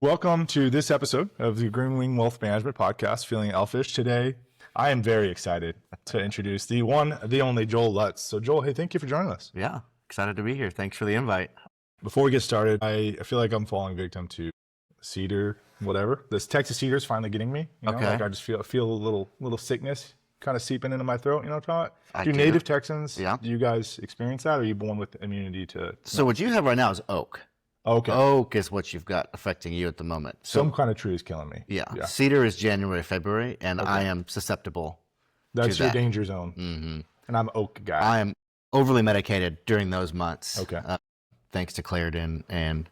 Welcome to this episode of the Greenwing Wealth Management Podcast, Feeling Elfish. Today, I am very excited to introduce the one, the only Joel Lutz. So Joel, hey, thank you for joining us. Yeah, excited to be here. Thanks for the invite. Before we get started, I feel like I'm falling victim to cedar, whatever. This Texas cedar is finally getting me. You know? Okay. Like I just feel a little sickness kind of seeping into my throat. You know what I'm talking about? I Do get native it. Texans, Yeah. do you guys experience that? Or are you born with immunity to? So what you have right now is oak. Okay. Oak is what you've got affecting you at the moment. So Some kind of tree is killing me. yeah, cedar is January, February, and Okay. I am susceptible. That's to your that. danger zone. hmm And I'm oak guy. I am overly medicated during those months. Okay. Thanks to Claritin and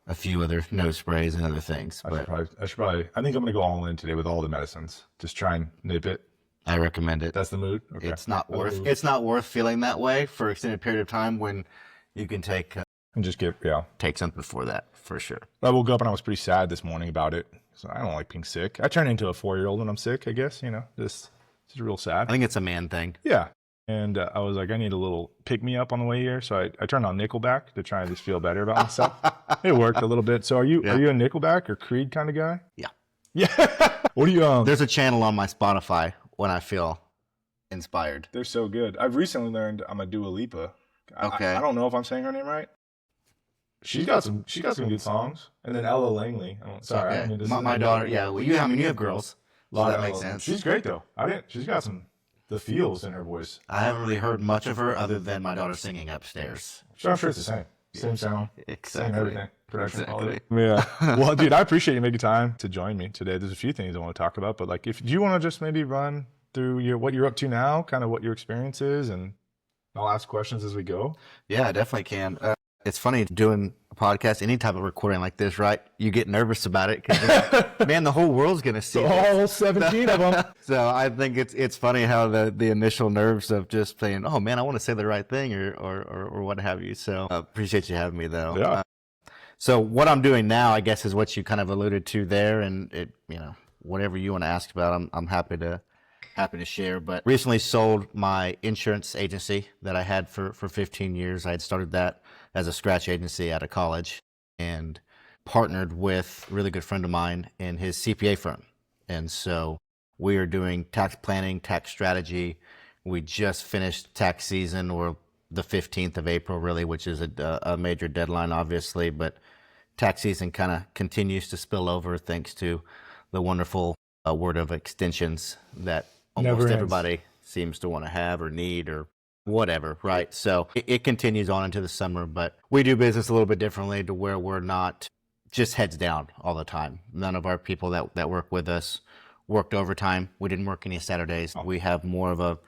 a few other nose sprays and other things. I But should probably, I think I'm going to go all in today with all the medicines. Just try and nip it. I recommend it. That's the mood. Okay. It's not worth feeling that way for an extended period of time when you can take And just take something before that for sure. I woke up and I was pretty sad this morning about it. So I don't like being sick. I turn into a 4-year-old when I'm sick, I guess, just real sad. I think it's a man thing. Yeah. And I was like, I need a little pick me up on the way here. So I turned on Nickelback to try and just feel better about myself. It worked a little bit. So are you a Nickelback or Creed kind of guy? Yeah. Yeah. What do you, There's a channel on my Spotify when I feel inspired. They're so good. I've recently learned I'm a Dua Lipa. Okay. I don't know if I'm saying her name right. She's got some good songs. And then Ella Langley. Sorry. Okay. This My is- daughter, yeah. Well, you have girls. A lot So that of makes Ella. sense. She's great though. She's got the feels in her voice. I haven't really heard much of her other than my daughter singing upstairs. So I'm sure it's the same. Same sound. Same Exactly. everything. Production Exactly. quality. Yeah. Well, dude, I appreciate you making time to join me today. There's a few things I want to talk about, but do you want to just maybe run through what you're up to now, kind of what your experience is, and I'll ask questions as we go. Yeah, I definitely can. It's funny doing a podcast, any type of recording like this, right? You get nervous about it because, man, the whole world's going to see it. All 17 of them. So I think it's funny how the initial nerves of just saying, oh, man, I want to say the right thing or what have you. So appreciate you having me, though. Yeah. So what I'm doing now, I guess, is what you kind of alluded to there. And, whatever you want to ask about, I'm happy to share. But recently sold my insurance agency that I had for 15 years. I had started that as a scratch agency out of college and partnered with a really good friend of mine in his CPA firm. And so we are doing tax planning, tax strategy. We just finished tax season, or the 15th of April, really, which is a major deadline, obviously. But tax season kind of continues to spill over thanks to the wonderful word of extensions that almost everybody seems to want to have or need or whatever, right? So it continues on into the summer, but we do business a little bit differently to where we're not just heads down all the time. None of our people that work with us worked overtime. We didn't work any Saturdays. We have more of a,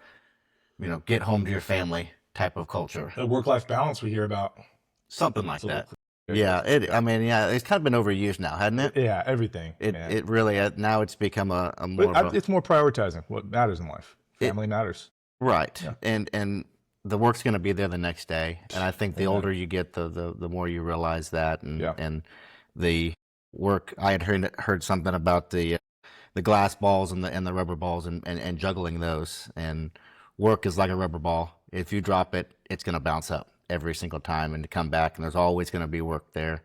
get home to your family type of culture. The work-life balance we hear about. Something like that. Yeah, it's kind of been overused now, hasn't it? Yeah, everything. It really, now it's become a more of a, it's more prioritizing what matters in life. Family matters. right. Yeah. And the work's going to be there the next day. And I think the older you get, the more you realize that. And the work, I had heard something about the glass balls and the rubber balls and juggling those. And work is like a rubber ball. If you drop it, it's going to bounce up every single time and to come back. And there's always going to be work there.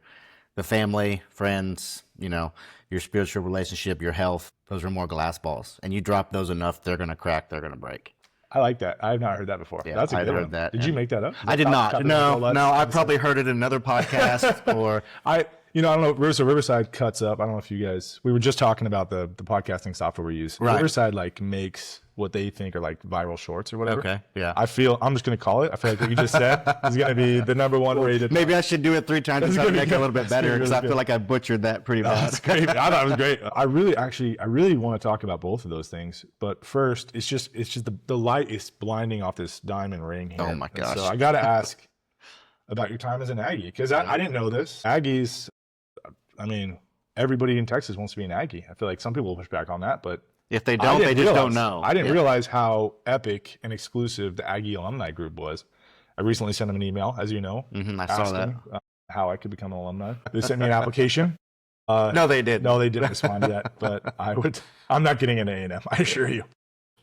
The family, friends, your spiritual relationship, your health, those are more glass balls. And you drop those enough, they're going to crack, they're going to break. I like that. I've not heard that before. Yeah, That's a I've good heard one. that. Did you make that up? I did not. No, I probably heard it in another podcast or I don't know. Riverside cuts up. I don't know if you guys, we were just talking about the podcasting software we use. Right. Riverside makes what they think are viral shorts or whatever. Okay, yeah. I'm just going to call it. I feel like what you just said is going to be the number one rated. Maybe I should do it 3 times to try to make it a little bit better because I feel like I butchered that pretty bad. That's great. I thought it was great. I really want to talk about both of those things. But first, it's just the light is blinding off this diamond ring here. Oh my gosh. And so I got to ask about your time as an Aggie, because I didn't know this. Aggies, everybody in Texas wants to be an Aggie. I feel like some people will push back on that, but If they don't, they just don't know. I didn't realize how epic and exclusive the Aggie alumni group was. I recently sent them an email, as you know. I saw that. asking, how I could become an alumni. They sent me an application. No, they did. No, they didn't respond yet, but I'm not getting into A&M, I assure you.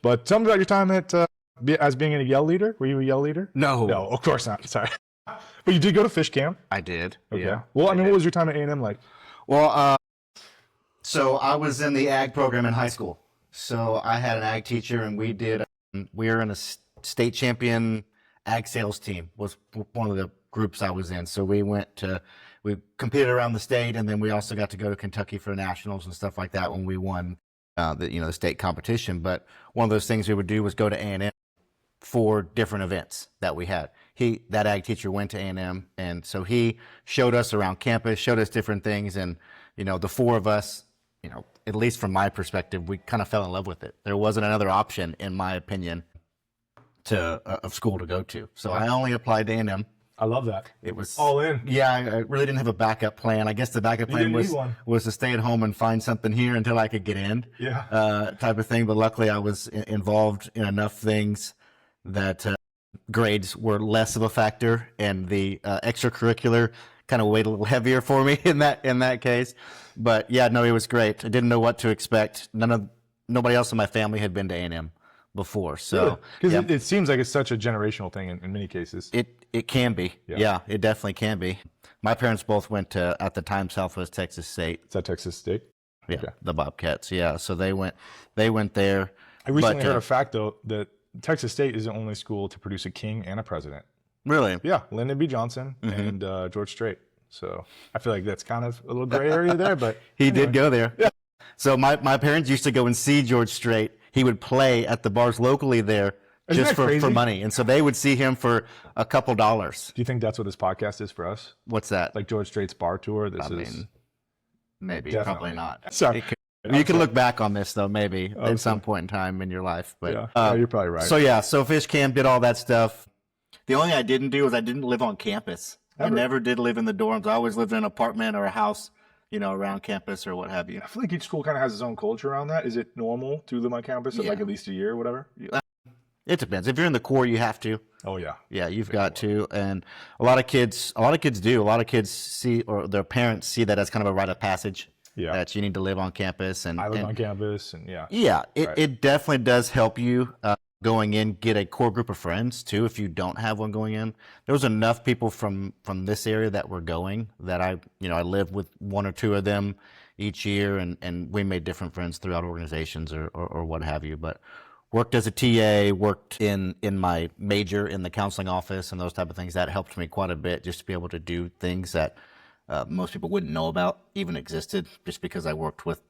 But tell me about your time as being a Yell leader. Were you a Yell leader? No. No, of course not. Sorry. But you did go to fish camp. I did. Okay. Yeah. Well, what was your time at A&M like? Well, So I was in the ag program in high school. So I had an ag teacher, and we were in a state champion ag sales team was one of the groups I was in. So we competed around the state, and then we also got to go to Kentucky for nationals and stuff like that when we won the state competition. But one of those things we would do was go to A&M for different events that we had. That ag teacher went to A&M, and so he showed us around campus, showed us different things, and the four of us, at least from my perspective, we kind of fell in love with it. There wasn't another option, in my opinion, of school to go to. So I only applied to A&M. I love that. It was all in. Yeah, I really didn't have a backup plan. I guess the backup plan was to stay at home and find something here until I could get in. Yeah. Type of thing. But luckily, I was involved in enough things that grades were less of a factor, and the extracurricular kind of weighed a little heavier for me in that case. But yeah, no, it was great. I didn't know what to expect. Nobody else in my family had been to A&M before, so because it seems like it's such a generational thing in many cases. It can be. Yeah, it definitely can be. My parents both went to, at the time, Southwest Texas State. Is that Texas State? Yeah, okay. The Bobcats. Yeah, so they went there. I recently heard a fact though that Texas State is the only school to produce a king and a president. Really? Yeah, Lyndon B. Johnson and George Strait. So I feel like that's kind of a little gray area there, but he did go there. Yeah. So my parents used to go and see George Strait. He would play at the bars locally there just for money. And so they would see him for a couple dollars. Do you think that's what this podcast is for us? What's that? Like George Strait's bar tour? Maybe, definitely. probably not. Sorry. You can look back on this though, maybe at some point in time in your life. But you're probably right. So Fish Camp did all that stuff. The only thing I didn't do is I didn't live on campus. I never did live in the dorms. I always lived in an apartment or a house, around campus or what have you. I feel like each school kind of has its own culture around that. Is it normal to live on campus at like at least a year or whatever? It depends. If you're in the Corps, you have to. Oh yeah. Yeah, you've got to. And a lot of kids do. A lot of kids see, or their parents see that as kind of a rite of passage. Yeah. That you need to live on campus. And I live on campus, and Yeah, it definitely does help you going in, get a core group of friends too. If you don't have one going in, there was enough people from this area that were going that I lived with one or two of them each year, and we made different friends throughout organizations or what have you. But worked as a TA, worked in my major in the counseling office and those type of things. That helped me quite a bit just to be able to do things that most people wouldn't know about even existed, just because I worked with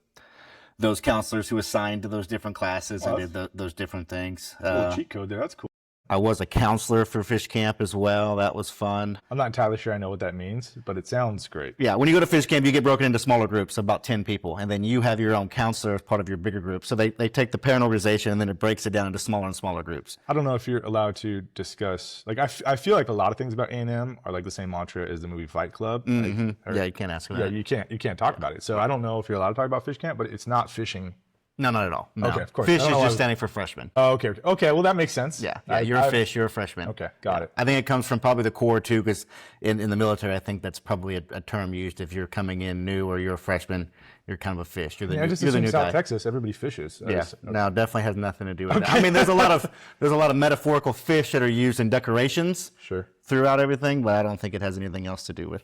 those counselors who assigned to those different classes and did those different things. Cool cheat code there. That's cool. I was a counselor for Fish Camp as well. That was fun. I'm not entirely sure I know what that means, but it sounds great. Yeah, when you go to Fish Camp, you get broken into smaller groups, about 10 people, and then you have your own counselor as part of your bigger group. So they take the parent organization, and then it breaks it down into smaller and smaller groups. I don't know if you're allowed to discuss, like, I feel like a lot of things about A&M are like the same mantra as the movie Fight Club. Mm-hmm. Yeah, you can't ask about it. Yeah, you can't talk about it. So I don't know if you're allowed to talk about Fish Camp, but it's not fishing. No, not at all. No. Okay, of course. Fish is just standing for freshman. Oh, okay. Well, that makes sense. Yeah. You're a fish. You're a freshman. Okay, got it. I think it comes from probably the Corps too, because in the military, I think that's probably a term used. If you're coming in new or you're a freshman, you're kind of a fish. You're the new South guy. Texas, everybody fishes. No, definitely has nothing to do with that. I mean, there's a lot of metaphorical fish that are used in decorations. Sure. Throughout everything, but I don't think it has anything else to do with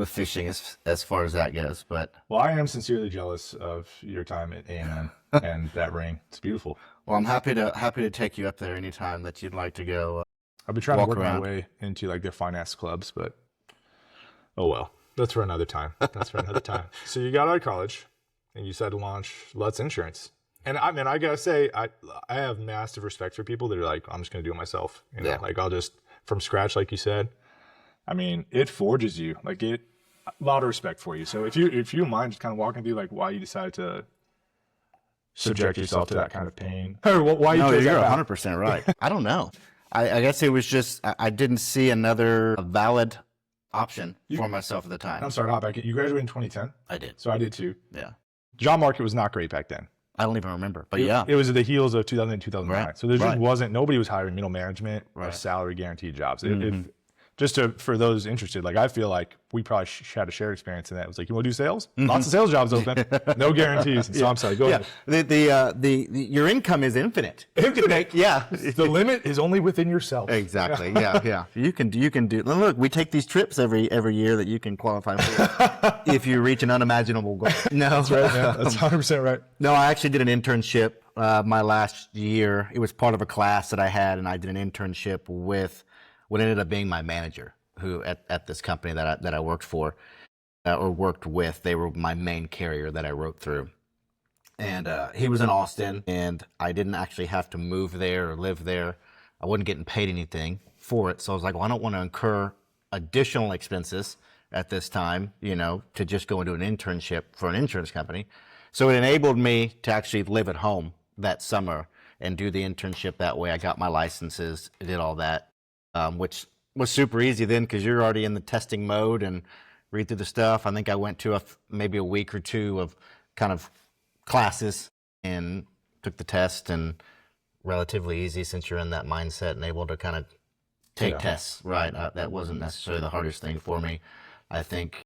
fishing as far as that goes. But well, I am sincerely jealous of your time at A&M and that ring. It's beautiful. Well, I'm happy to take you up there anytime that you'd like to go. I've been trying to work my way into like their finance clubs, but oh well. That's for another time. So you got out of college and you decided to launch Lutz Insurance. And I mean, I gotta say, I have massive respect for people that are like, I'm just gonna do it myself. Like I'll just from scratch, like you said. I mean, it forges you. Like a lot of respect for you. So if you don't mind just kind of walking through like why you decided to subject yourself to that kind of pain, or why you're 100% right. I don't know. I guess it was just I didn't see another valid option for myself at the time. I'm sorry, hop back. You graduated in 2010. I did. So I did too. Yeah. Job market was not great back then. I don't even remember, but it was at the heels of 2000 and 2009. Right. So there just wasn't, nobody was hiring middle management or salary guaranteed jobs. just for those interested, like I feel like we probably had a shared experience in that. It was like, you want to do sales? Lots of sales jobs open, no guarantees. And so I'm sorry, go ahead. Your income is infinite. Infinite. Yeah. The limit is only within yourself. Exactly. Yeah. You can do. Look, we take these trips every year that you can qualify for if you reach an unimaginable goal. No, that's right, man. That's 100% right. No, I actually did an internship my last year. It was part of a class that I had, and I did an internship with what ended up being my manager, who at this company that I worked for or worked with. They were my main carrier that I wrote through. And he was in Austin, and I didn't actually have to move there or live there. I wasn't getting paid anything for it. So I was like, well, I don't want to incur additional expenses at this time, to just go into an internship for an insurance company. So it enabled me to actually live at home that summer and do the internship that way. I got my licenses, did all that, which was super easy then because you're already in the testing mode and read through the stuff. I think I went to maybe a week or two of kind of classes and took the test, and relatively easy since you're in that mindset and able to kind of take tests. Right. That wasn't necessarily the hardest thing for me. I think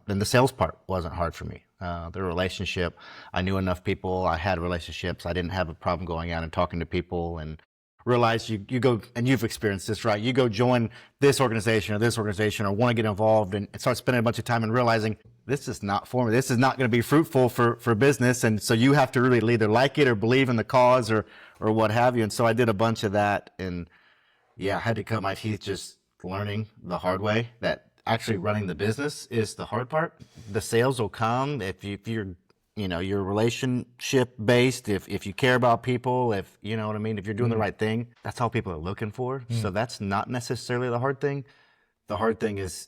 then the sales part wasn't hard for me. The relationship, I knew enough people. I had relationships. I didn't have a problem going out and talking to people, and realize you go, and you've experienced this, right? You go join this organization or want to get involved and start spending a bunch of time and realizing this is not for me. This is not going to be fruitful for business. And so you have to really either like it or believe in the cause or what have you. And so I did a bunch of that, and I had to cut my teeth just learning the hard way that actually running the business is the hard part. The sales will come if you're you're relationship based, if you care about people, if you know what I mean, if you're doing the right thing, that's all people are looking for. So that's not necessarily the hard thing. The hard thing is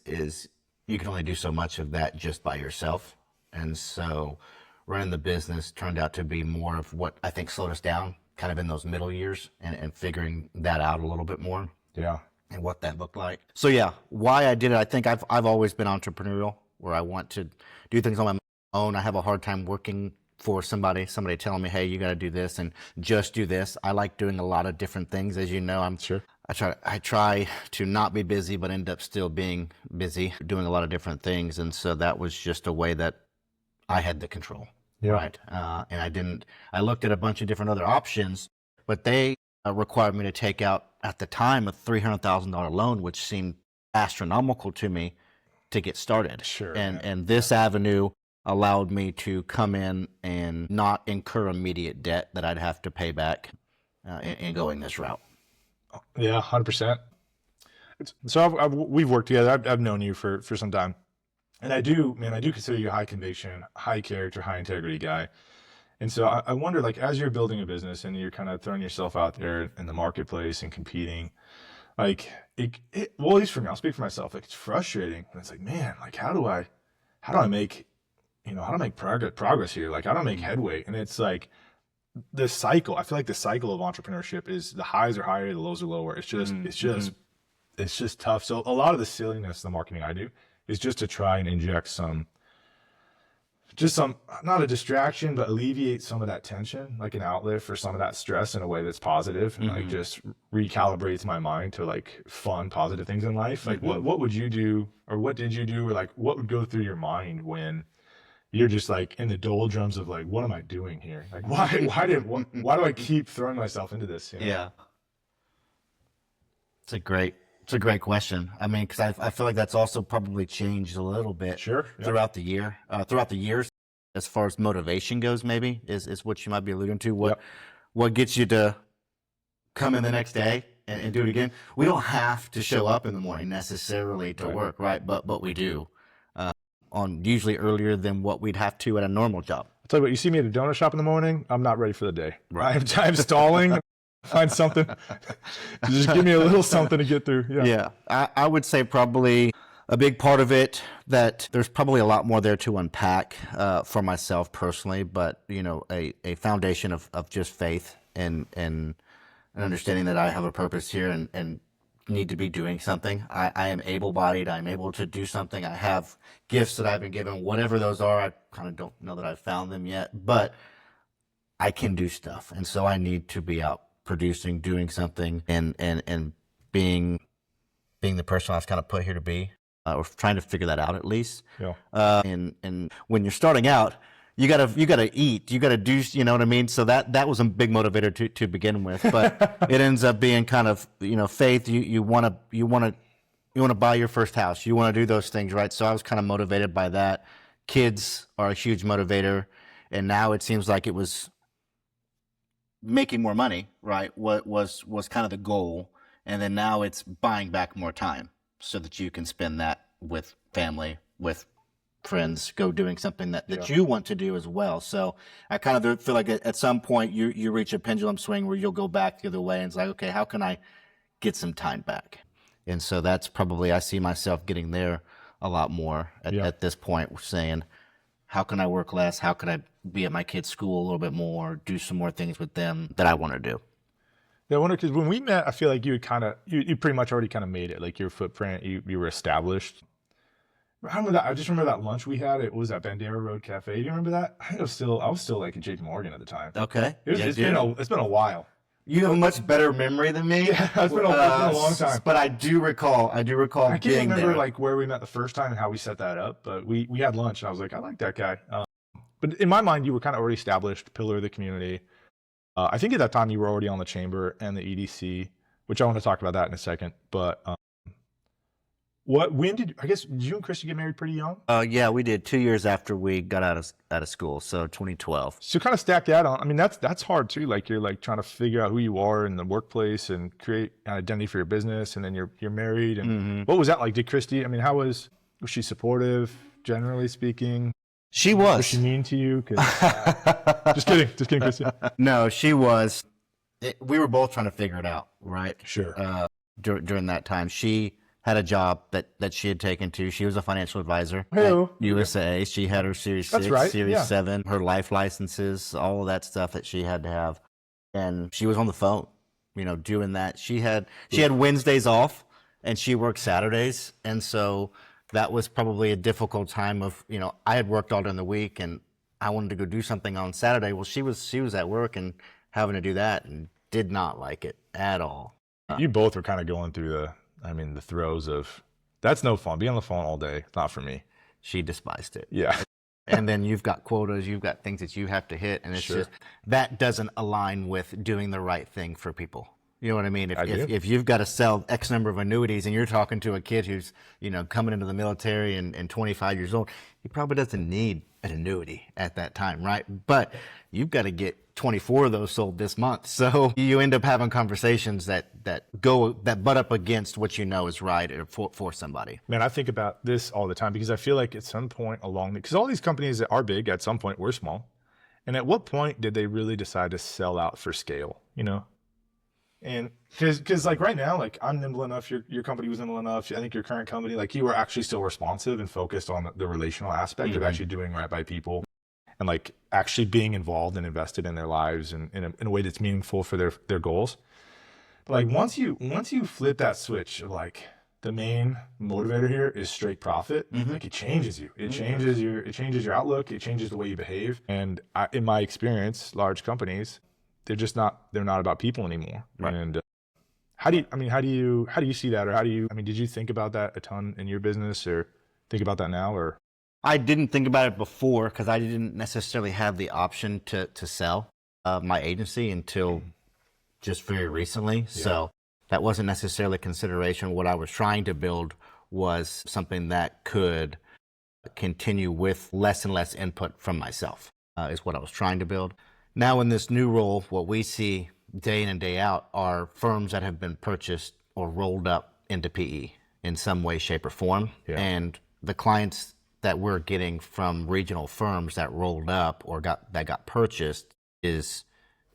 you can only do so much of that just by yourself. And so running the business turned out to be more of what I think slowed us down kind of in those middle years and figuring that out a little bit more. Yeah. And what that looked like. So why I did it, I think I've always been entrepreneurial, where I want to do things on my own. I have a hard time working for somebody telling me, hey, you got to do this and just do this. I like doing a lot of different things. As you know, I try to not be busy, but end up still being busy doing a lot of different things. And so that was just a way that I had the control. Yeah. Right. And I looked at a bunch of different other options, but they required me to take out at the time a $300,000 loan, which seemed astronomical to me to get started. Sure. And this avenue allowed me to come in and not incur immediate debt that I'd have to pay back in going this route. Yeah, 100%. So we've worked together. I've known you for some time, and I do consider you a high conviction, high character, high integrity guy. And so I wonder, like, as you're building a business and you're kind of throwing yourself out there in the marketplace and competing, like, well, at least for me, I'll speak for myself. Like, it's frustrating. And it's like, man, like, how do I make progress here? Like, how do I make headway? And it's like the cycle. I feel like the cycle of entrepreneurship is the highs are higher, the lows are lower. It's just tough. So a lot of the silliness of the marketing I do is just to try and inject some, not a distraction, but alleviate some of that tension, like an outlet for some of that stress in a way that's positive, and like just recalibrates my mind to like fun, positive things in life. Like what would you do, or what did you do, or like what would go through your mind when you're just like in the doldrums of like, what am I doing here? Like why do I keep throwing myself into this? Yeah. It's a great question. I mean, because I feel like that's also probably changed a little bit throughout the years, as far as motivation goes, maybe is what you might be alluding to. What gets you to come in the next day and do it again? We don't have to show up in the morning necessarily to work, right? But we do, on usually earlier than what we'd have to at a normal job. I'll tell you what, you see me at a donut shop in the morning, I'm not ready for the day. Right. I'm stalling. Find something. Just give me a little something to get through. Yeah. I would say probably a big part of it that there's probably a lot more there to unpack for myself personally, but a foundation of just faith and understanding that I have a purpose here and need to be doing something. I am able-bodied. I'm able to do something. I have gifts that I've been given, whatever those are. I kind of don't know that I've found them yet, but I can do stuff. And so I need to be out producing, doing something, and being being the person I was kind of put here to be, or trying to figure that out at least. Yeah. And when you're starting out, you gotta eat, you gotta do, you know what I mean? So that was a big motivator to begin with, but it ends up being kind of, faith. You want to buy your first house. You want to do those things, right? So I was kind of motivated by that. Kids are a huge motivator. And now it seems like it was making more money, right? What was kind of the goal. And then now it's buying back more time so that you can spend that with family, with friends, go doing something that you want to do as well. So I kind of feel like at some point you reach a pendulum swing where you'll go back the other way and it's like, okay, how can I get some time back? And so that's probably, I see myself getting there a lot more at this point, saying, how can I work less? How can I be at my kids' school a little bit more, do some more things with them that I want to do? Yeah, I wonder, because when we met, I feel like you had you pretty much already kind of made it, like your footprint, you were established. I remember that. I just remember that lunch we had. It was at Bandera Road Cafe. Do you remember that? I was still like at JP Morgan at the time. Okay. It's been a while. You have a much better memory than me. Yeah, it's been a long time. But I do recall I can't remember like where we met the first time and how we set that up. But we had lunch and I was like, I like that guy. But in my mind, you were kind of already established, pillar of the community. I think at that time you were already on the chamber and the EDC, which I want to talk about that in a second. But did you and Christy get married pretty young? Yeah, we did 2 years after we got out of school, so 2012. So kind of stack that on. I mean, that's hard too. Like you're like trying to figure out who you are in the workplace and create an identity for your business, and then you're married. And what was that like? Did Christy? I mean, was she supportive, generally speaking? She was. Was she mean to you? Just kidding, Christy. No, she was. We were both trying to figure it out, right? Sure. During that time, she had a job that she had taken to. She was a financial advisor Hey-o. at USA. She had her Series 6, right. Series 7, her life licenses, all of that stuff that she had to have. And she was on the phone, doing that. She had Wednesdays off and she worked Saturdays. And so that was probably a difficult time of, I had worked all during the week and I wanted to go do something on Saturday. Well, she was at work and having to do that and did not like it at all. You both were kind of going through the throes of, that's no fun. Be on the phone all day. Not for me. She despised it. Yeah. And then you've got quotas, you've got things that you have to hit. And it's just, that doesn't align with doing the right thing for people. You know what I mean? If you've got to sell X number of annuities and you're talking to a kid who's, coming into the military and 25 years old, he probably doesn't need an annuity at that time, right? But you've got to get 24 of those sold this month. So you end up having conversations that butt up against what you know is right for somebody. Man, I think about this all the time because I feel like at some point because all these companies that are big, at some point were small. And at what point did they really decide to sell out for scale, And because like right now, like I'm nimble enough, your company was nimble enough. I think your current company, like you were actually still responsive and focused on the relational aspect of actually doing right by people and like actually being involved and invested in their lives and in a way that's meaningful for their goals. But like once you flip that switch of like the main motivator here is straight profit, like it changes you. It changes your outlook. It changes the way you behave. And in my experience, large companies, they're not about people anymore. Right. And how do you see that, or did you think about that a ton in your business, or think about that now? Or I didn't think about it before because I didn't necessarily have the option to sell my agency until just very recently. Yeah. So that wasn't necessarily a consideration. What I was trying to build was something that could continue with less and less input from myself, is what I was trying to build. Now in this new role, what we see day in and day out are firms that have been purchased or rolled up into PE in some way, shape, or form. Yeah. And the clients that we're getting from regional firms that rolled up or got purchased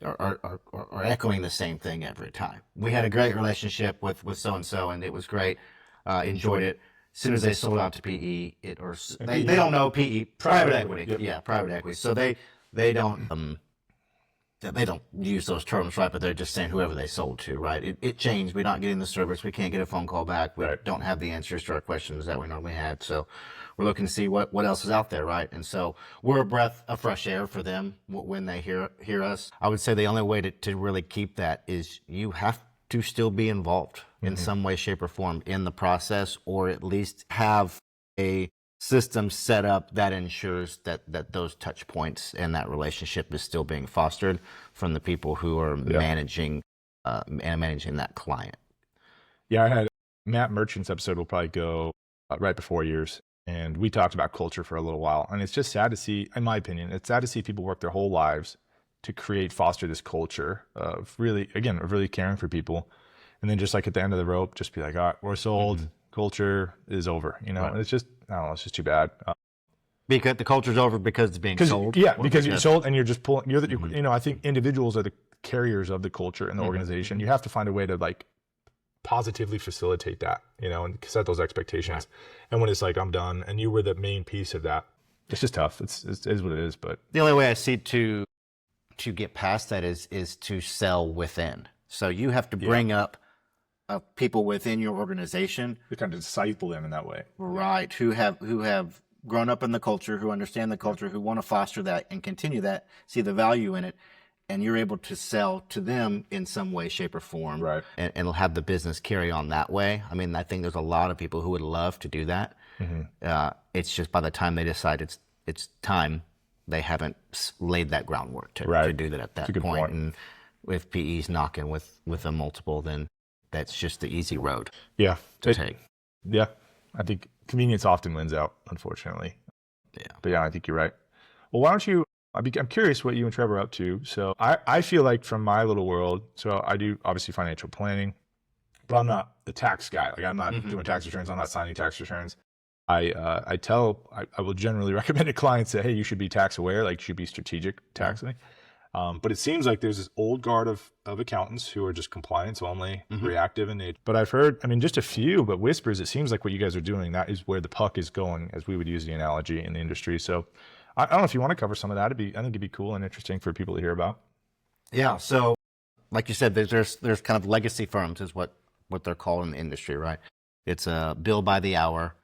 are echoing the same thing every time. We had a great relationship with so-and-so and it was great, enjoyed it. As soon as they sold out to PE, they don't know PE, private equity. Yep. Yeah, private equity. So they don't use those terms, right? But they're just saying whoever they sold to, right? It changed. We're not getting the service. We can't get a phone call back. We don't have the answers to our questions that we normally had. So we're looking to see what else is out there, right? And so we're a breath of fresh air for them when they hear us. I would say the only way to really keep that is you have to still be involved in some way, shape, or form in the process, or at least have a system set up that ensures that those touch points and that relationship is still being fostered from the people who are managing that client. Yeah, I had Matt Merchant's episode will probably go right before yours, and we talked about culture for a little while, and it's just sad to see, in my opinion, it's sad to see people work their whole lives to foster this culture of really caring for people, and then just like at the end of the rope, just be like, all right, we're sold, culture is over, you know. And it's just, I don't know, it's just too bad. Because the culture's over because it's being sold. Yeah, because you're sold and you're just pulling. You know, I think individuals are the carriers of the culture in the organization. You have to find a way to like positively facilitate that, you know, and set those expectations. And when it's like, I'm done, and you were the main piece of that, it's just tough. It is what it is. But the only way I see to get past that is to sell within. So you have to bring up people within your organization. You kind of disciple them in that way. Right. Who have grown up in the culture, who understand the culture, who want to foster that and continue that, see the value in it, and you're able to sell to them in some way, shape, or form, right? And have the business carry on that way. I mean, I think there's a lot of people who would love to do that. It's just by the time they decide it's time, they haven't laid that groundwork to do that at that point. And if PE's knocking with a multiple, then that's just the easy road to take. Yeah, I think convenience often wins out, unfortunately. Yeah. But yeah, I think you're right. Well, why don't you, I'm curious what you and Trevor are up to. So I feel like from my little world, so I do obviously financial planning, but I'm not the tax guy. Like I'm not doing tax returns. I'm not signing tax returns. I will generally recommend to clients that, hey, you should be tax aware, like you should be strategic taxing. But it seems like there's this old guard of accountants who are just compliance only, reactive in nature. But I've heard, I mean, just a few, but whispers, it seems like what you guys are doing, that is where the puck is going, as we would use the analogy in the industry. So I don't know if you want to cover some of that. I think it'd be cool and interesting for people to hear about. Yeah. So like you said, there's kind of legacy firms is what they're called in the industry, right? It's a bill by the hour.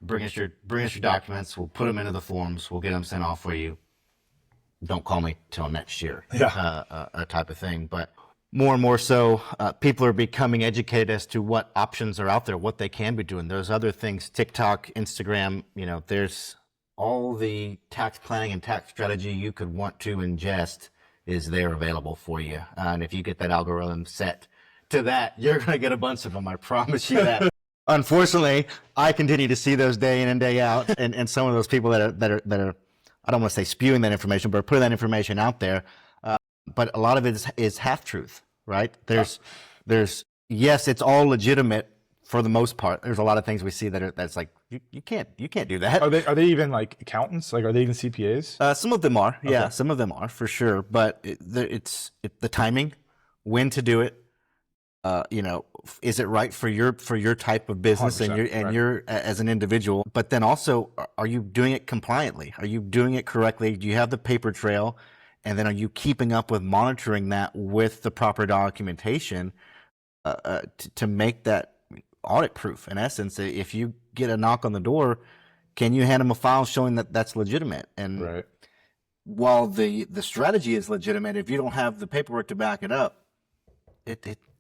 Bring us your documents. We'll put them into the forms. We'll get them sent off for you. Don't call me till next year. A type of thing. But more and more so, people are becoming educated as to what options are out there, what they can be doing. There's other things, TikTok, Instagram, you know, there's all the tax planning and tax strategy you could want to ingest is there available for you. And if you get that algorithm set to that, you're going to get a bunch of them. I promise you that. Unfortunately, I continue to see those day in and day out, and some of those people that are I don't want to say spewing that information, but putting that information out there. But a lot of it is half truth, right? There's yes, it's all legitimate for the most part. There's a lot of things we see that's like you can't do that. Are they even like accountants? Like, are they even CPAs? Some of them are, yeah, some of them are for sure. But it's the timing, when to do it. You know, is it right for your type of business and you're as an individual? But then also, are you doing it compliantly? Are you doing it correctly? Do you have the paper trail? And then are you keeping up with monitoring that with the proper documentation to make that audit proof? In essence, if you get a knock on the door, can you hand them a file showing that that's legitimate? And while the strategy is legitimate, if you don't have the paperwork to back it up,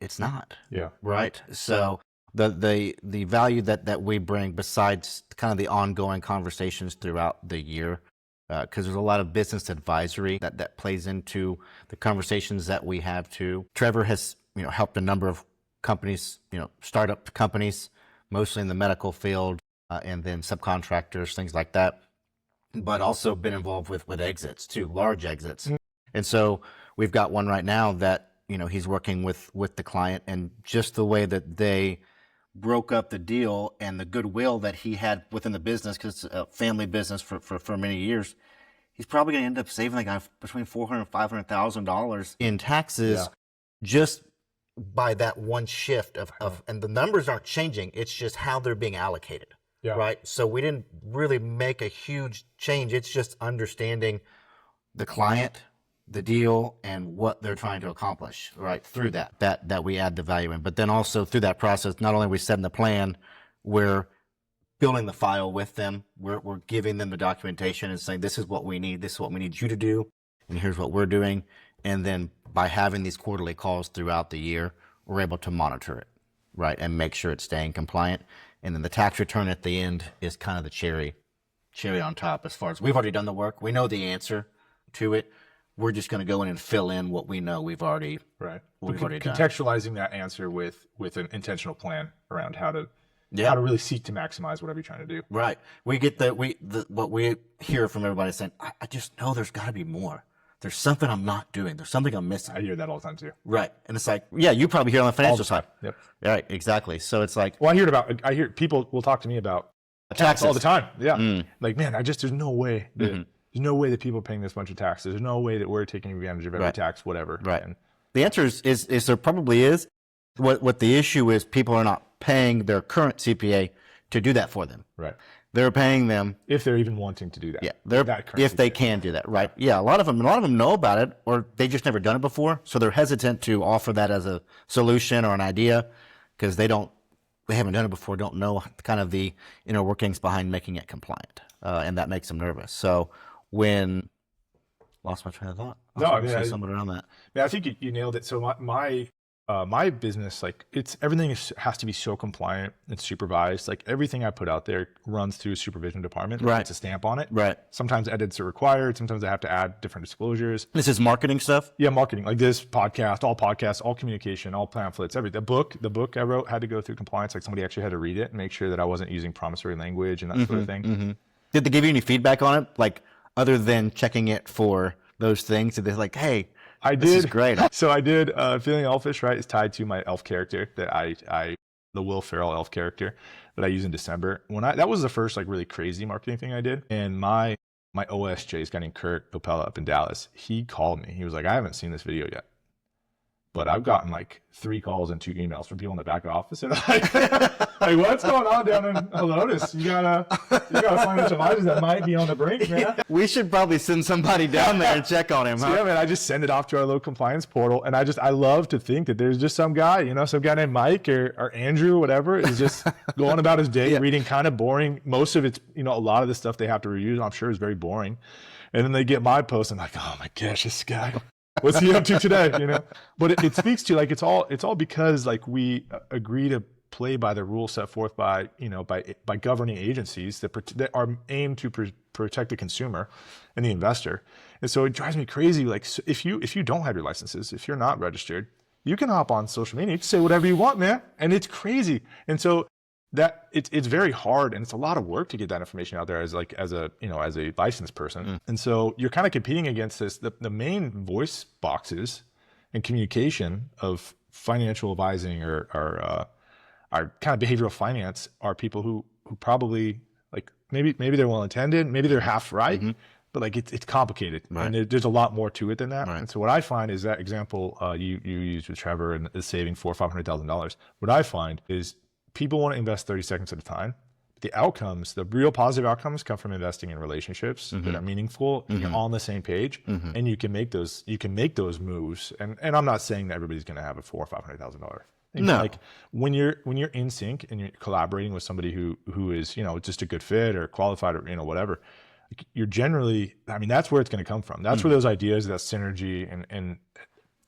it's not. Yeah. Right. So the value that we bring, besides kind of the ongoing conversations throughout the year, because there's a lot of business advisory that plays into the conversations that we have too. Trevor has, you know, helped a number of companies, you know, startup companies, mostly in the medical field, and then subcontractors, things like that, but also been involved with exits too, large exits. And so we've got one right now that, you know, he's working with the client, and just the way that they broke up the deal and the goodwill that he had within the business, because it's a family business for many years, he's probably going to end up saving the guy between $400,000 and $500,000 in taxes just by that one shift of, and the numbers aren't changing. It's just how they're being allocated. Right. So we didn't really make a huge change. It's just understanding the client, the deal, and what they're trying to accomplish, right, through that we add the value in. But then also through that process, not only are we setting the plan, we're building the file with them. We're giving them the documentation and saying, this is what we need you to do, and here's what we're doing. And then by having these quarterly calls throughout the year, we're able to monitor it, right, and make sure it's staying compliant. And then the tax return at the end is kind of the cherry on top. As far as we've already done the work, we know the answer to it. We're just going to go in and fill in what we know we've already done. Contextualizing that answer with an intentional plan around how to really seek to maximize whatever you're trying to do. Right. We get what we hear from everybody saying, I just know there's got to be more. There's something I'm not doing. There's something I'm missing. I hear that all the time too. Right. And it's like, yeah, you probably hear it on the financial side. Yep. Right. Exactly. So it's like, well, I hear people will talk to me about tax all the time. Yeah. Like, man, there's no way that, there's no way that people are paying this bunch of taxes. There's no way that we're taking advantage of every tax, whatever. Right. And the answer is there probably is. What the issue is, people are not paying their current CPA to do that for them. Right. They're paying them if they're even wanting to do that. Yeah, if they can do that, right? Yeah, a lot of them know about it, or they just never done it before, so they're hesitant to offer that as a solution or an idea because they haven't done it before, don't know kind of the inner workings behind making it compliant, and that makes them nervous. So lost my train of thought. Something around that. Yeah, I think you nailed it. So my business, like everything has to be so compliant and supervised. Like everything I put out there runs through a supervision department. Right. It's a stamp on it. Right. Sometimes edits are required. Sometimes I have to add different disclosures. This is marketing stuff? Yeah, marketing. Like this podcast, all communication, all pamphlets, everything. The book I wrote had to go through compliance. Like somebody actually had to read it and make sure that I wasn't using promissory language and that sort of thing. Mm-hmm. Did they give you any feedback on it? Like other than checking it for those things? Did they like, hey, this is great. So I did. Feeling Elfish, right, is tied to my elf character that the Will Ferrell elf character that I use in December. That was the first like really crazy marketing thing I did. And my OSJ is guy named Kurt Popella up in Dallas. He called me. He was like, I haven't seen this video yet, but I've gotten like 3 calls and 2 emails from people in the back office. And like what's going on down in Lotus? You gotta financial advisors that might be on the brink, man. We should probably send somebody down there and check on him. So, yeah, man, I just send it off to our local compliance portal. And I love to think that there's just some guy named Mike or Andrew, whatever, is just going about his day, reading kind of boring. Most of it's, a lot of the stuff they have to review, I'm sure is very boring. And then they get my post and like, oh my gosh, this guy. What's he up to today? But it speaks to like it's all because like we agree to play by the rules set forth by governing agencies that are aimed to protect the consumer and the investor. And so it drives me crazy. Like so if you don't have your licenses, if you're not registered, you can hop on social media, you can say whatever you want, man, and it's crazy. And so that it's very hard and it's a lot of work to get that information out there as a licensed person. And so you're kind of competing against this. The main voice boxes and communication of financial advising or our kind of behavioral finance are people who probably like maybe they're well intended, maybe they're half right, but like it's complicated and there's a lot more to it than that. And so what I find is that example you used with Trevor and the saving $400,000-$500,000. What I find is people want to invest 30 seconds at a time. The outcomes, the real positive outcomes, come from investing in relationships that are meaningful. And you're on the same page, and you can make those moves. And I'm not saying that everybody's going to have a $400,000 or $500,000. No. Like when you're in sync and you're collaborating with somebody who is just a good fit or qualified or whatever, you're generally, that's where it's going to come from. That's where those ideas, that synergy, and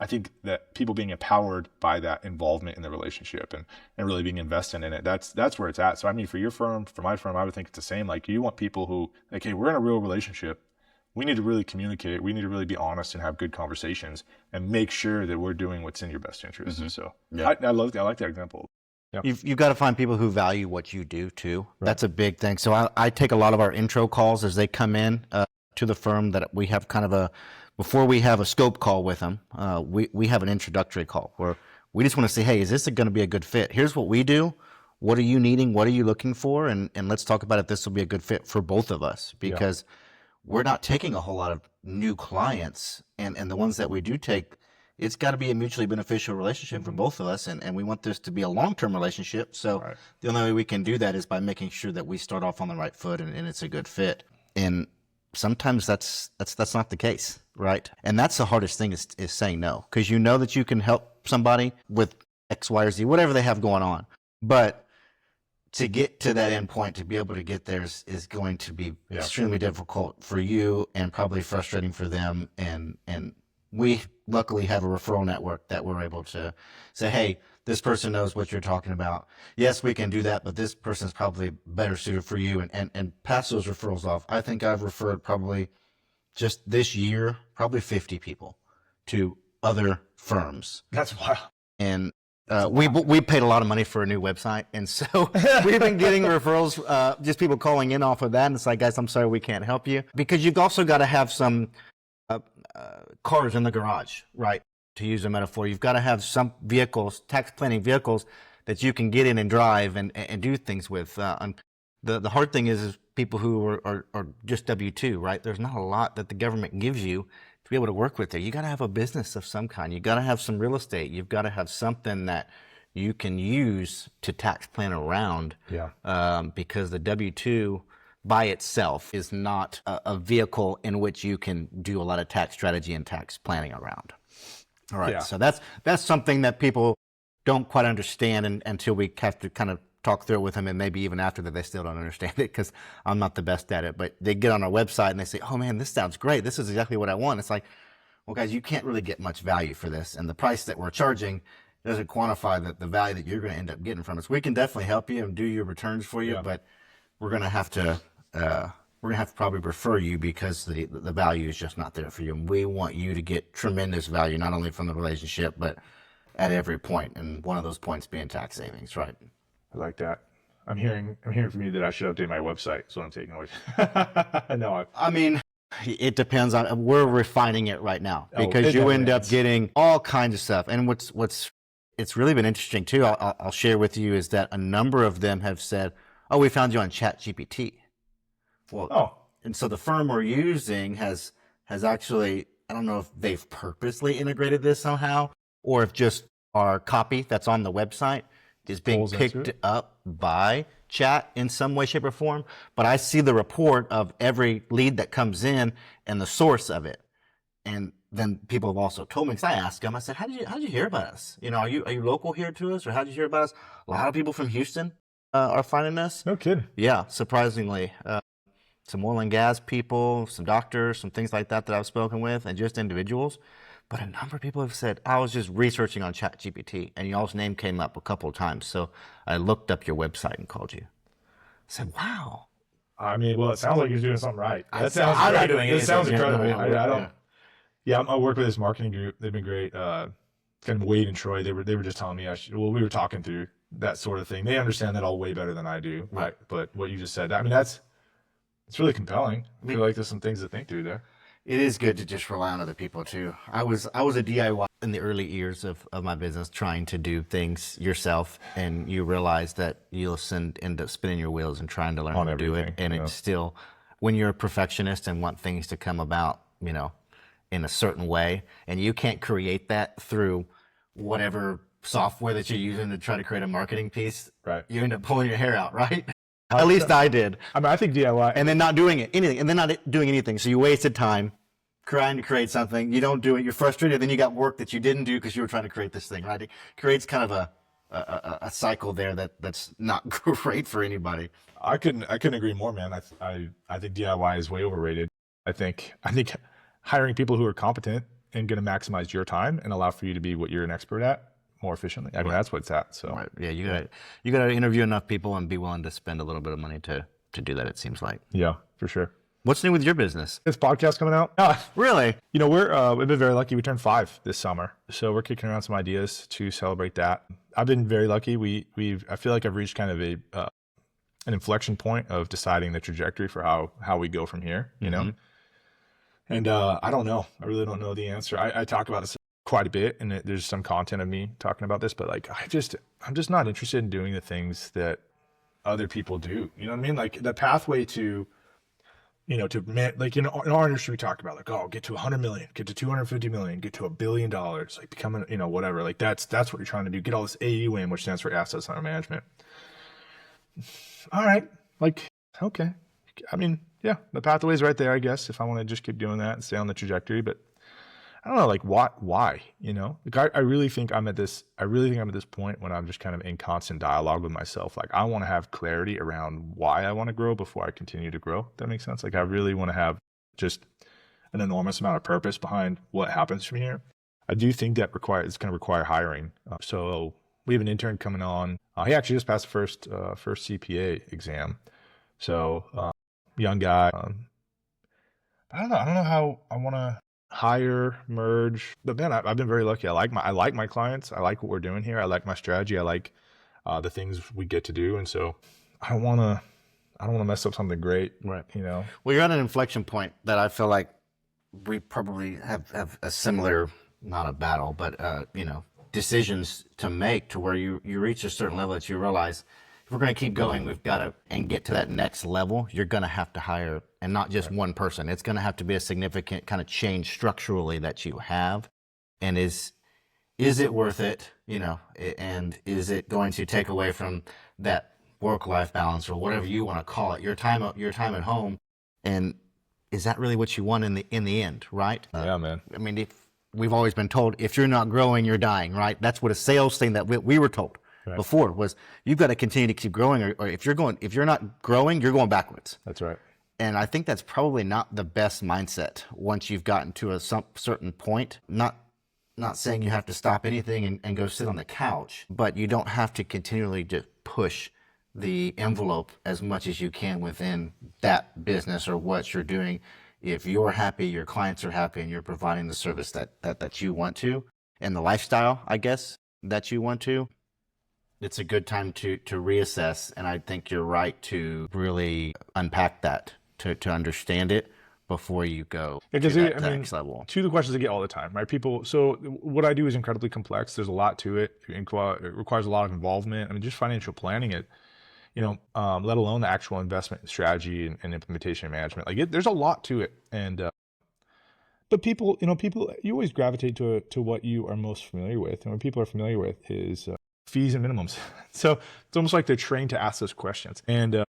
I think that people being empowered by that involvement in the relationship and really being invested in it, that's where it's at. So for your firm, for my firm, I would think it's the same. Like you want people who like, hey, we're in a real relationship. We need to really communicate. We need to really be honest and have good conversations and make sure that we're doing what's in your best interest. So I like that example. Yeah. You've got to find people who value what you do too. Right. That's a big thing. So I take a lot of our intro calls as they come in to the firm that we have kind of before we have a scope call with them, we have an introductory call where we just want to say, hey, is this going to be a good fit? Here's what we do. What are you needing? What are you looking for? And let's talk about if this will be a good fit for both of us, because we're not taking a whole lot of new clients. And the ones that we do take, it's got to be a mutually beneficial relationship for both of us. And we want this to be a long-term relationship. So the only way we can do that is by making sure that we start off on the right foot and it's a good fit. And sometimes that's not the case, right? And that's the hardest thing is saying no, because that you can help somebody with X, Y, or Z, whatever they have going on. But to get to that end point, to be able to get there is going to be extremely difficult for you and probably frustrating for them. And we luckily have a referral network that we're able to say, hey, this person knows what you're talking about. Yes, we can do that, but this person's probably better suited for you, and pass those referrals off. I think I've referred probably just this year, probably 50 people to other firms. That's wild. And we paid a lot of money for a new website, and so we've been getting referrals, just people calling in off of that. And it's like, guys, I'm sorry, we can't help you, because you've also got to have some cars in the garage, right? To use a metaphor, you've got to have some vehicles, tax planning vehicles, that you can get in and drive and do things with. The hard thing is people who are just W-2, right? There's not a lot that the government gives you to be able to work with there. You got to have a business of some kind. You got to have some real estate. You've got to have something that you can use to tax plan around. Yeah. Because the W-2 by itself is not a vehicle in which you can do a lot of tax strategy and tax planning around. All right. Yeah. So that's something that people don't quite understand until we have to kind of talk through it with them, and maybe even after that they still don't understand it, because I'm not the best at it. But they get on our website and they say, oh man, this sounds great. This is exactly what I want. It's like, well, guys, you can't really get much value for this, and the price that we're charging doesn't quantify the value that you're going to end up getting from us. We can definitely help you and do your returns for you, but we're going to have to probably refer you, because the value is just not there for you. And we want you to get tremendous value, not only from the relationship, but at every point. And one of those points being tax savings, right? I like that. I'm hearing from you that I should update my website. So I'm taking away. No, I mean, it depends on, we're refining it right now, because you end up is. getting all kinds of stuff. And it's really been interesting too, I'll share with you, is that a number of them have said, oh, we found you on ChatGPT. Well, and so the firm we're using has actually, I don't know if they've purposely integrated this somehow, or if just our copy that's on the website is being picked up by chat in some way, shape, or form. But I see the report of every lead that comes in and the source of it. And then people have also told me, because I asked them, I said, how did you hear about us? You know, are you local here to us, or how did you hear about us? A lot of people from Houston are finding us. No kidding. Yeah, surprisingly. Some oil and gas people, some doctors, some things like that I've spoken with, and just individuals. But a number of people have said, I was just researching on ChatGPT, and y'all's name came up a couple of times. So I looked up your website and called you. I said, wow. I mean, well, it sounds like you're doing something right. I'm not doing anything. It sounds incredible. Yeah. I work with this marketing group. They've been great. Kind of Wade and Troy, they were just telling me, we were talking through that sort of thing. They understand that all way better than I do. Right. But what you just said, I mean, it's really compelling. I feel like there's some things to think through there. It is good to just rely on other people too. I was a DIY in the early years of my business, trying to do things yourself, and you realize that you'll end up spinning your wheels and trying to learn how to do it. And it's still, when you're a perfectionist and want things to come about, you know, in a certain way, and you can't create that through whatever software that you're using to try to create a marketing piece, right? You end up pulling your hair out, right? At least I did. I mean, I think DIY. And then not doing anything. And then not doing anything. So you wasted time trying to create something. You don't do it. You're frustrated. Then you got work that you didn't do because you were trying to create this thing, right? It creates kind of a cycle there that's not great for anybody. I couldn't agree more, man. I think DIY is way overrated. I think hiring people who are competent and going to maximize your time and allow for you to be what you're an expert at more efficiently. I mean, that's what it's at. So right. Yeah, you got to interview enough people and be willing to spend a little bit of money to do that, it seems like. Yeah, for sure. What's new with your business? This podcast coming out. Really? You know, we've been very lucky. We turned 5 this summer, so we're kicking around some ideas to celebrate that. I've been very lucky. I feel like I've reached kind of an inflection point of deciding the trajectory for how we go from here. You know, and I don't know. I really don't know the answer. I talk about this quite a bit, and there's some content of me talking about this, but like I'm just not interested in doing the things that other people do. You know what I mean? Like the pathway to, you know, like in our industry, we talk about like, oh, get to 100 million, get to 250 million, get to $1 billion, like becoming, you know, whatever. Like that's what you're trying to do. Get all this AUM, which stands for assets under management. All right, like okay. I mean, yeah, the pathway's right there, I guess. If I want to just keep doing that and stay on the trajectory, but I don't know, like why, you know, like I really think I'm at this point when I'm just kind of in constant dialogue with myself. Like I want to have clarity around why I want to grow before I continue to grow. That makes sense. Like I really want to have an enormous amount of purpose behind what happens from here. I do think that it's going to require hiring. So we have an intern coming on. He actually just passed the first CPA exam. So young guy. I don't know. I don't know how I want to hire, merge. But man, I've been very lucky. I like my clients. I like what we're doing here. I like my strategy. I like the things we get to do. And so I don't want to mess up something great. Right. You know. Well, you're at an inflection point that I feel like we probably have a similar, not a battle, but decisions to make to where you reach a certain level that you realize if we're going to keep going, we've got to and get to that next level. You're going to have to hire, and not just one person. It's going to have to be a significant kind of change structurally that you have. And is it worth it? And is it going to take away from that work-life balance or whatever you want to call it, your time at home? And is that really what you want in the end, right? Yeah, man. I mean, we've always been told if you're not growing, you're dying, right? That's what a sales thing that we were told before was you've got to continue to keep growing, or if you're not growing, you're going backwards. That's right. And I think that's probably not the best mindset once you've gotten to a certain point. Not saying you have to stop anything and go sit on the couch, but you don't have to continually just push the envelope as much as you can within that business or what you're doing. If you're happy, your clients are happy, and you're providing the service that you want to, and the lifestyle, I guess, that you want to, it's a good time to reassess. And I think you're right to really unpack that, to understand it before you go to that next level. Two of the questions I get all the time, right? People, so what I do is incredibly complex. There's a lot to it. It requires a lot of involvement. I mean, just financial planning it, let alone the actual investment strategy and implementation and management. Like there's a lot to it. And, but people, you always gravitate to what you are most familiar with. And what people are familiar with is fees and minimums. So it's almost like they're trained to ask those questions. And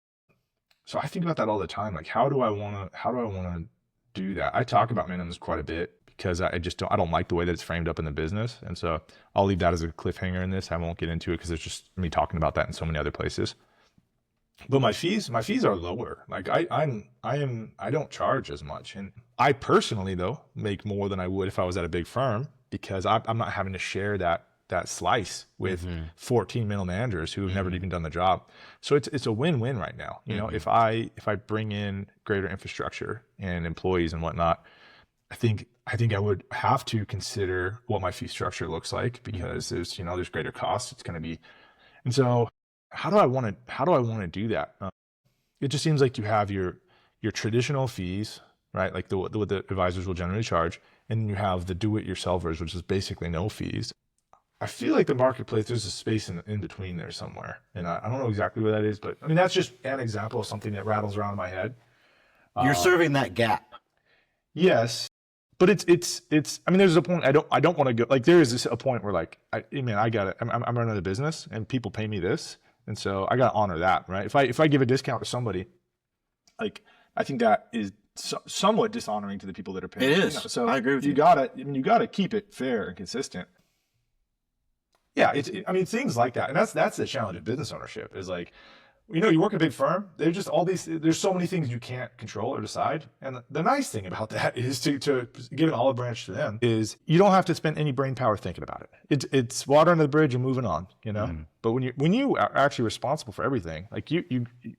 so I think about that all the time. Like, how do I want to do that? I talk about minimums quite a bit because I don't like the way that it's framed up in the business. And so I'll leave that as a cliffhanger in this. I won't get into it because it's just me talking about that in so many other places. But my fees are lower. Like I don't charge as much. And I personally though make more than I would if I was at a big firm because I'm not having to share that slice with 14 middle managers who have never even done the job. So it's a win-win right now. If I bring in greater infrastructure and employees and whatnot, I think I would have to consider what my fee structure looks like because there's greater costs. It's going to be, and so how do I want to do that? It just seems like you have your traditional fees, right? Like what the advisors will generally charge, and then you have the do-it-yourselfers, which is basically no fees. I feel like the marketplace, there's a space in between there somewhere. And I don't know exactly where that is, but I mean, that's just an example of something that rattles around in my head. You're serving that gap. Yes. But it's, I mean, there's a point I don't want to go, like, there is a point where like, I got it. I'm running a business and people pay me this. And so I got to honor that, right? If I give a discount to somebody, like, I think that is somewhat dishonoring to the people that are paying. It is. So I agree with you. You got to keep it fair and consistent. Yeah, things like that, and that's the challenge of business ownership. Is like, you work at a big firm. There's just there's so many things you can't control or decide. And the nice thing about that is to give an olive branch to them is you don't have to spend any brain power thinking about it. It's water under the bridge and moving on. But when you are actually responsible for everything, like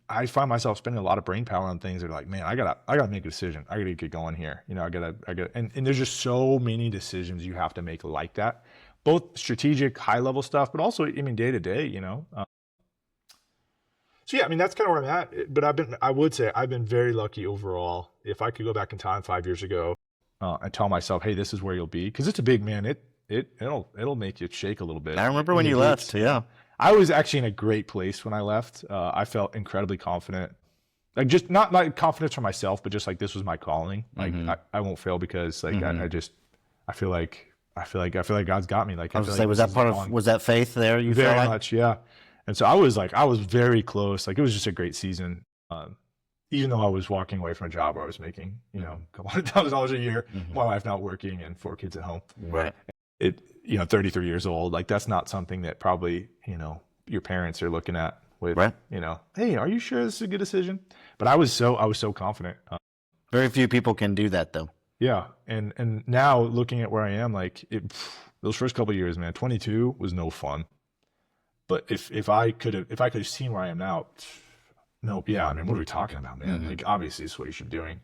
I find myself spending a lot of brain power on things that are like, man, I gotta make a decision. I gotta get going here. I gotta, and there's just so many decisions you have to make like that. Both strategic, high-level stuff, but also, day to day, So yeah, that's kind of where I'm at. But I would say I've been very lucky overall. If I could go back in time 5 years ago and tell myself, hey, this is where you'll be, because it's a big man. It'll make you shake a little bit. I remember when you left. Yeah, I was actually in a great place when I left. I felt incredibly confident. Like, just not like confidence for myself, but just like this was my calling. Like I won't fail because like I feel like God's got me. Like, I was gonna say, was that faith there? You very felt like? much, yeah. And so I was very close. Like, it was just a great season. Even though I was walking away from a job where I was making, a couple $100,000 a year, my wife not working and 4 kids at home. Right. 33 years old. Like, that's not something that probably, your parents are looking at with, right. Hey, are you sure this is a good decision? But I was so confident. Very few people can do that though. Yeah. And now looking at where I am, like those first couple of years, man, 22 was no fun. But if I could have seen where I am now, no, yeah, I mean, what are we talking about, man? Like, obviously, it's what you should be doing.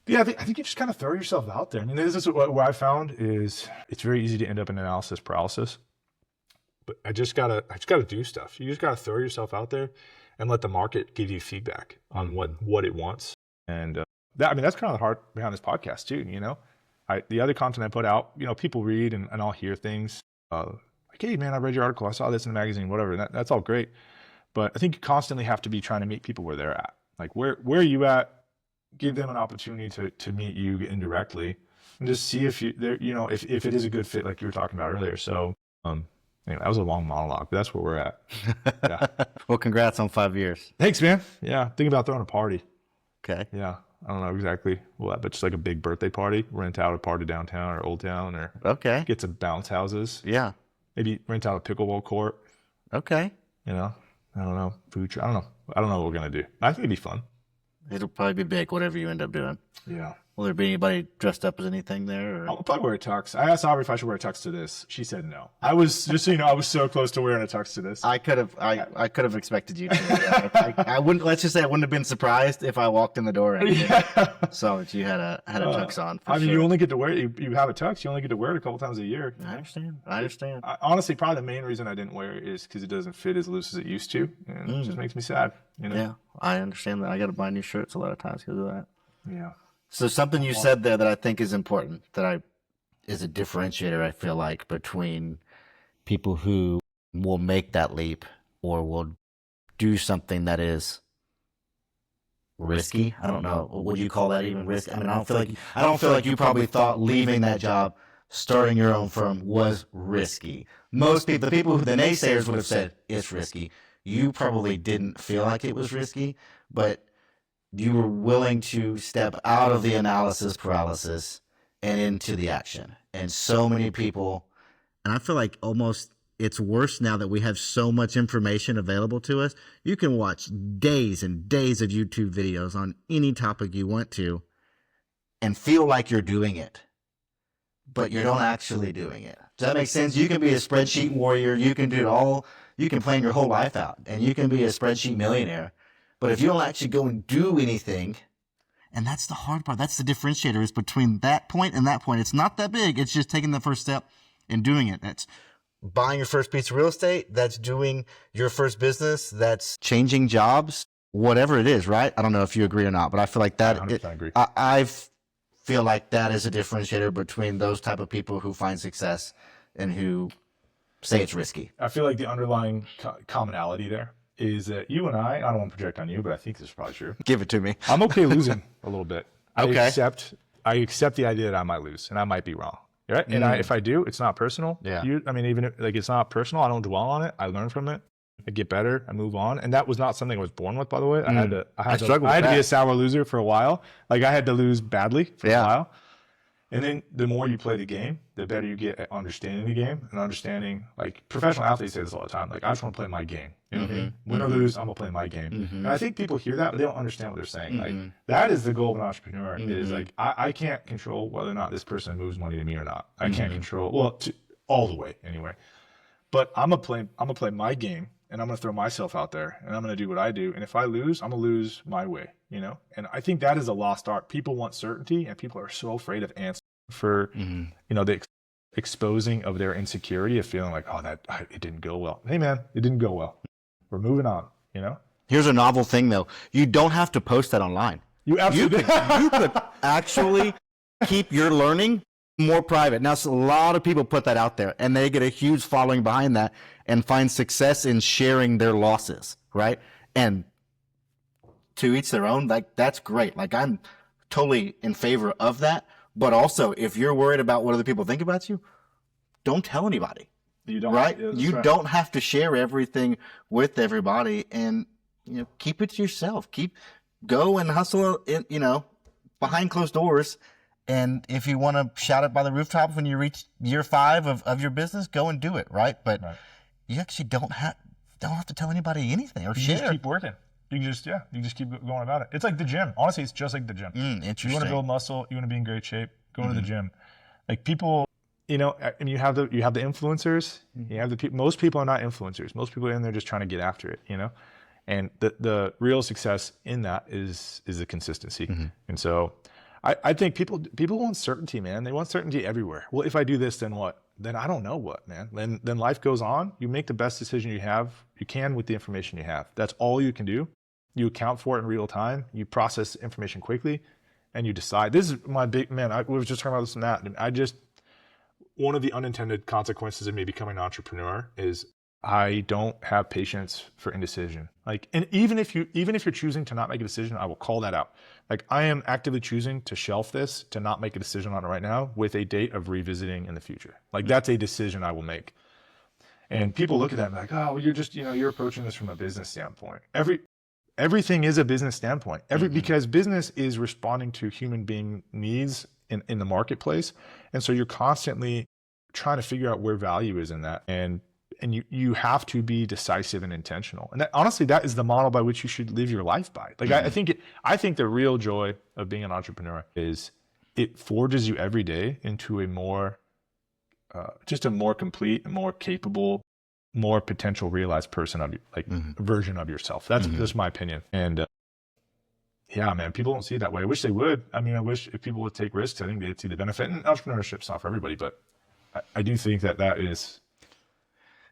Yeah, I think you just kind of throw yourself out there. I mean, this is what I found is it's very easy to end up in analysis paralysis. But I just gotta do stuff. You just gotta throw yourself out there and let the market give you feedback on what it wants. And that's kind of the heart behind this podcast too. You know, the other content I put out, you know, people read and I'll hear things like, hey man, I read your article, I saw this in the magazine, whatever. That's all great. But I think you constantly have to be trying to meet people where they're at. Like where are you at? Give them an opportunity to meet you indirectly and just see if it is a good fit, like you were talking about earlier. So, anyway, that was a long monologue, but that's where we're at. Yeah. Well, congrats on 5 years. Thanks, man. Yeah. Thinking about throwing a party. Okay. Yeah. I don't know exactly what, but just like a big birthday party, rent out a party downtown or Old Town or get some bounce houses. Yeah. Maybe rent out a pickleball court. Okay. You know, I don't know. Food. I don't know. I don't know what we're going to do. I think it'd be fun. It'll probably be big, whatever you end up doing. Yeah. Will there be anybody dressed up as anything there? Or? I'll probably wear a tux. I asked Aubrey if I should wear a tux to this. She said no. I was, just so you know, I was so close to wearing a tux to this. I could have expected you to. I wouldn't. Let's just say I wouldn't have been surprised if I walked in the door and saw that you had a tux on. I mean, you only get to wear it. You have a tux. You only get to wear it a couple times a year. I understand. Honestly, probably the main reason I didn't wear it is because it doesn't fit as loose as it used to, and it just makes me sad. You know? Yeah, I understand that. I got to buy new shirts a lot of times because of that. Yeah. So something you said there that I think is important, is a differentiator, I feel like, between people who will make that leap or will do something that is risky. I don't know. Would you call that even risky? I mean, I don't feel like you probably thought leaving that job, starting your own firm was risky. Most people, the naysayers would have said it's risky. You probably didn't feel like it was risky, but you were willing to step out of the analysis paralysis and into the action. And so many people, and I feel like almost it's worse now that we have so much information available to us. You can watch days and days of YouTube videos on any topic you want to and feel like you're doing it, but you're not actually doing it. Does that make sense? You can be a spreadsheet warrior. You can do it all. You can plan your whole life out and you can be a spreadsheet millionaire. But if you don't actually go and do anything, and that's the hard part, that's the differentiator is between that point and that point. It's not that big. It's just taking the first step and doing it. That's buying your first piece of real estate. That's doing your first business. That's changing jobs, whatever it is, right? I don't know if you agree or not, but I feel like that. I agree. I feel like that is a differentiator between those type of people who find success and who say it's risky. I feel like the underlying commonality there is that you and I don't want to project on you, but I think this is probably true. Give it to me. I'm okay losing a little bit. Okay. I accept the idea that I might lose and I might be wrong. Right? And if I do, it's not personal. Yeah. Even if it's not personal, I don't dwell on it. I learn from it. I get better. I move on. And that was not something I was born with, by the way. I had to be a sour loser for a while. Like I had to lose badly for a while. And then the more you play the game, the better you get at understanding the game and understanding, like professional athletes say this all the time. Like, I just want to play my game. You know what I mean? Win or lose, I'm going to play my game. And I think people hear that, but they don't understand what they're saying. Like, that is the goal of an entrepreneur is like, I can't control whether or not this person moves money to me or not. I can't control, all the way anyway. But I'm going to play my game and I'm going to throw myself out there and I'm going to do what I do. And if I lose, I'm going to lose my way, you know? And I think that is a lost art. People want certainty and people are so afraid of answers for, the exposing of their insecurity of feeling like, it didn't go well. Hey man, it didn't go well. We're moving on, you know? Here's a novel thing though. You don't have to post that online. You absolutely you could actually keep your learning more private. Now, a lot of people put that out there and they get a huge following behind that and find success in sharing their losses, right? And to each their own, like that's great. Like I'm totally in favor of that. But also, if you're worried about what other people think about you, don't tell anybody. You don't, right? Yeah, you don't have to share everything with everybody, and keep it to yourself. Go and hustle, behind closed doors. And if you want to shout it by the rooftop when you reach year 5 of your business, go and do it, right? But you actually don't have to tell anybody anything or share. Just keep working. You can just keep going about it. It's like the gym. Honestly, it's just like the gym. Interesting. You want to build muscle, you want to be in great shape, go to the gym. Like people, and you have the influencers. You have the people. Most people are not influencers. Most people are in there just trying to get after it, And the real success in that is the consistency. And so I think people want certainty, man. They want certainty everywhere. Well, if I do this, then what? Then I don't know what, man. Then life goes on. You make the best decision you can with the information you have. That's all you can do. You account for it in real time. You process information quickly, and you decide. This is my big man. We was just talking about this and that, and one of the unintended consequences of me becoming an entrepreneur is I don't have patience for indecision. And even if you're choosing to not make a decision, I will call that out. I am actively choosing to shelf this, to not make a decision on it right now, with a date of revisiting in the future. That's a decision I will make. And people look at that and like, oh, well, you're just, you're approaching this from a business standpoint. Everything is a business standpoint. Because business is responding to human being needs in the marketplace. And so you're constantly trying to figure out where value is in that. And you have to be decisive and intentional. And honestly, that is the model by which you should live your life by. I think the real joy of being an entrepreneur is it forges you every day into a more, just a more complete, more capable, more potential realized person of version of yourself. That's my opinion. And yeah, man, people don't see it that way. I wish they would. I wish if people would take risks, I think they'd see the benefit. And entrepreneurship's not for everybody, but I do think that is.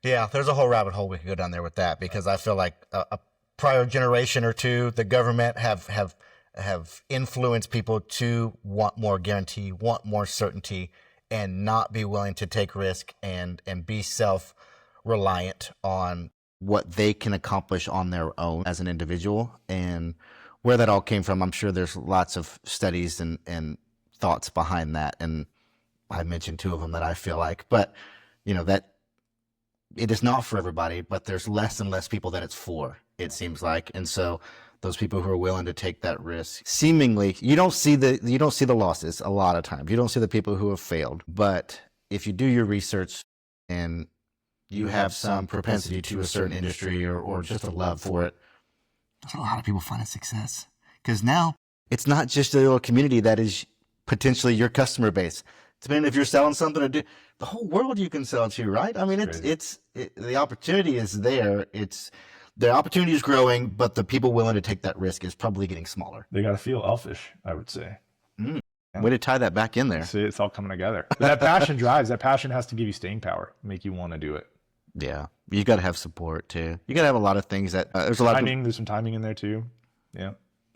Yeah, there's a whole rabbit hole we could go down there with that, because I feel like a prior generation or two, the government have influenced people to want more guarantee, want more certainty, and not be willing to take risk and be self-reliant on what they can accomplish on their own as an individual. And where that all came from, I'm sure there's lots of studies and thoughts behind that. And I mentioned two of them that I feel like, but that it is not for everybody, but there's less and less people that it's for, it seems like. And so those people who are willing to take that risk, seemingly, you don't see the losses a lot of times. You don't see the people who have failed. But if you do your research and you have some propensity to a certain industry or just a love for it, a lot of people find a success. Because now it's not just a little community that is potentially your customer base. Depending if you're selling something to do, the whole world you can sell to, right? The opportunity is there. The opportunity is growing, but the people willing to take that risk is probably getting smaller. They got to feel elfish, I would say. Way to tie that back in there. See, it's all coming together. But that passion drives. That passion has to give you staying power, make you want to do it. Yeah, you got to have support too. You got to have a lot of things that there's a lot timing. There's some timing in there too. Yeah,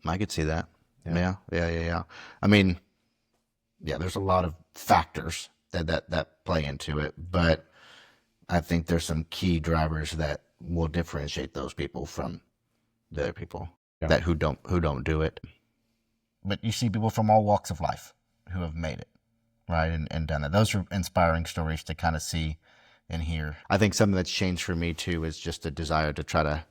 I could see that. Yeah. Yeah, there's a lot of factors that play into it, but I think there's some key drivers that will differentiate those people from the other people who don't do it. But you see people from all walks of life who have made it, right, and done that. Those are inspiring stories to kind of see and hear. I think something that's changed for me too is just a desire to try to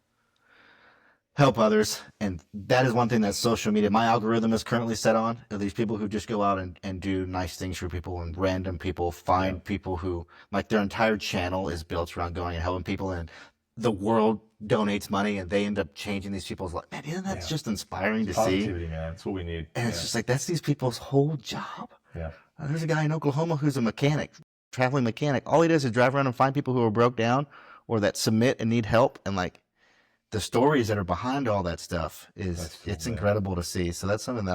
help others. And that is one thing that social media, my algorithm is currently set on. These people who just go out and do nice things for people, and random people find people who, their entire channel is built around going and helping people, and the world donates money and they end up changing these people's lives. Man, isn't that just inspiring to see? Positivity, man. That's what we need. And it's just that's these people's whole job. Yeah. There's a guy in Oklahoma who's a mechanic, traveling mechanic. All he does is drive around and find people who are broke down or that submit and need help. And the stories that are behind all that stuff it's incredible to see. So that's something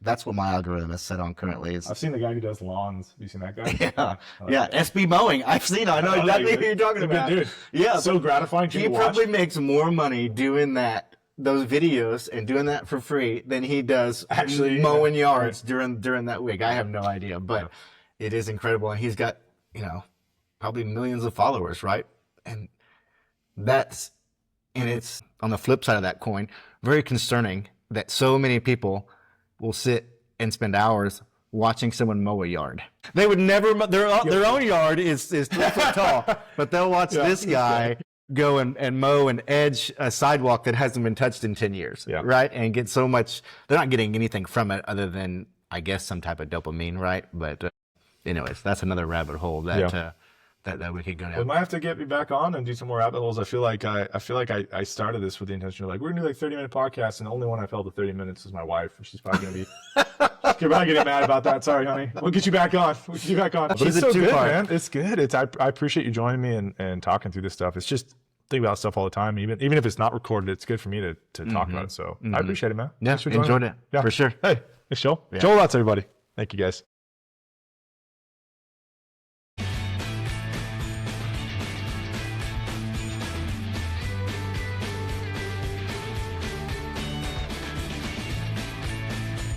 that's what my algorithm is set on currently. I've seen the guy who does lawns. Have you seen that guy? Yeah. SB Mowing. I've seen it. I know exactly who you're talking about. Good dude. Yeah. So gratifying to watch. He probably makes more money doing those videos and doing that for free than he does actually mowing yards during that week. I have no idea, but it is incredible. And he's got, probably millions of followers, right? And it's on the flip side of that coin, very concerning that so many people will sit and spend hours watching someone mow a yard. They would never, their own yard is 3 foot tall, but they'll watch this guy go and mow and edge a sidewalk that hasn't been touched in 10 years, right? And get so much, they're not getting anything from it other than, I guess, some type of dopamine, right? But anyways, that's another rabbit hole that that we could go We down. might have to get me back on and do some more rabbit holes. I feel like I started this with the intention of like, we're gonna do like 30-minute podcasts, and the only one I felt the 30 minutes was my wife. She's probably gonna be you're probably getting mad about that. Sorry, honey. We'll get you back on. But it's so good, man. It's good. I appreciate you joining me and talking through this stuff. It's just think about stuff all the time. Even if it's not recorded, it's good for me to talk about it. So I appreciate it, man. Yeah, enjoyed it. Yeah, for sure. Hey, it's Joel. Yeah. Joel Lutz, everybody. Thank you, guys.